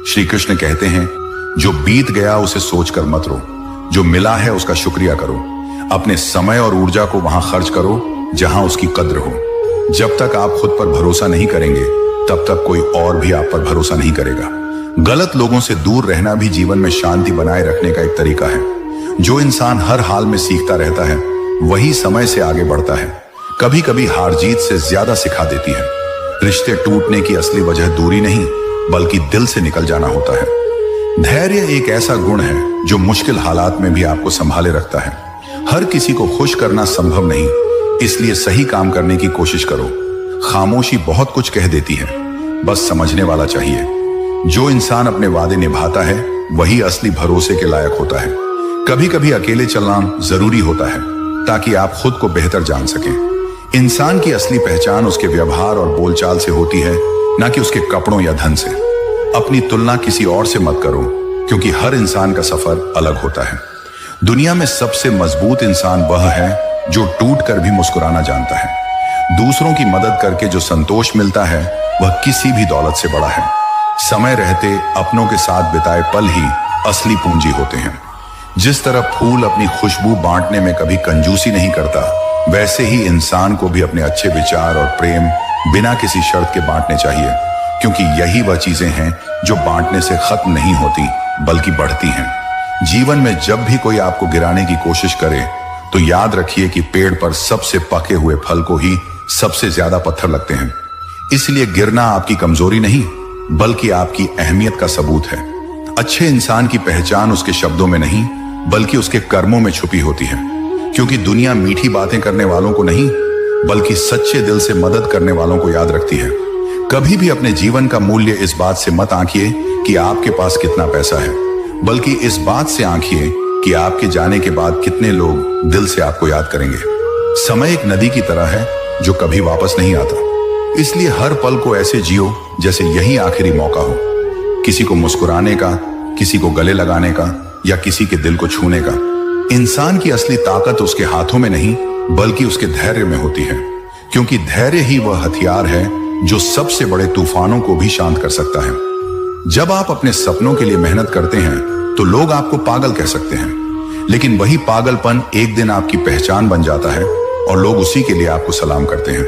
श्री कृष्ण कहते हैं, जो बीत गया उसे सोचकर मत रो, जो मिला है उसका शुक्रिया करो। अपने समय और ऊर्जा को वहां खर्च करो जहां उसकी कद्र हो। जब तक आप खुद पर भरोसा नहीं करेंगे तब तक कोई और भी आप पर भरोसा नहीं करेगा। गलत लोगों से दूर रहना भी जीवन में शांति बनाए रखने का एक तरीका है। जो इंसान हर हाल में सीखता रहता है वही समय से आगे बढ़ता है। कभी कभी हार जीत से ज्यादा सिखा देती है। रिश्ते टूटने की असली वजह दूरी नहीं बल्कि दिल से निकल जाना होता है। धैर्य एक ऐसा गुण है जो मुश्किल हालात में भी आपको संभाले रखता है। हर किसी को खुश करना संभव नहीं, इसलिए सही काम करने की कोशिश करो। खामोशी बहुत कुछ कह देती है, बस समझने वाला चाहिए। जो इंसान अपने वादे निभाता है वही असली भरोसे के लायक होता है। कभी कभी अकेले चलना जरूरी होता है ताकि आप खुद को बेहतर जान सकें। इंसान की असली पहचान उसके व्यवहार और बोलचाल से होती है, ना कि उसके कपड़ों या धन से। अपनी तुलना किसी और से मत करो, क्योंकि हर इंसान का सफर अलग होता है। दुनिया में सबसे मजबूत इंसान वह है जो टूट कर भी मुस्कुराना जानता है। दूसरों की मदद करके जो संतोष मिलता है वह किसी भी दौलत से बड़ा है। समय रहते अपनों के साथ बिताए पल ही असली पूंजी होते हैं। जिस तरह फूल अपनी खुशबू बांटने में कभी कंजूसी नहीं करता, वैसे ही इंसान को भी अपने अच्छे विचार और प्रेम बिना किसी शर्त के बांटने चाहिए, क्योंकि यही वह चीजें हैं जो बांटने से खत्म नहीं होती बल्कि बढ़ती हैं। जीवन में जब भी कोई आपको गिराने की कोशिश करे तो याद रखिए कि पेड़ पर सबसे पके हुए फल को ही सबसे ज्यादा पत्थर लगते हैं। इसलिए गिरना आपकी कमजोरी नहीं बल्कि आपकी अहमियत का सबूत है। अच्छे इंसान की पहचान उसके शब्दों में नहीं बल्कि उसके कर्मों में छुपी होती है, क्योंकि दुनिया मीठी बातें करने वालों को नहीं बल्कि सच्चे दिल से मदद करने वालों को याद रखती है। कभी भी अपने जीवन का मूल्य इस बात से मत आंकिए कि आपके पास कितना पैसा है, बल्कि इस बात से आंकिए कि आपके जाने के बाद कितने लोग दिल से आपको याद करेंगे। समय एक नदी की तरह है जो कभी वापस नहीं आता, इसलिए हर पल को ऐसे जियो जैसे यही आखिरी मौका हो। किसी को मुस्कुराने का, किसी को गले लगाने का या किसी के दिल को छूने का। इंसान की असली ताकत उसके हाथों में नहीं बल्कि उसके धैर्य में होती है, क्योंकि धैर्य ही वह हथियार है जो सबसे बड़े तूफानों को भी शांत कर सकता है। जब आप अपने सपनों के लिए मेहनत करते हैं तो लोग आपको पागल कह सकते हैं, लेकिन वही पागलपन एक दिन आपकी पहचान बन जाता है और लोग उसी के लिए आपको सलाम करते हैं।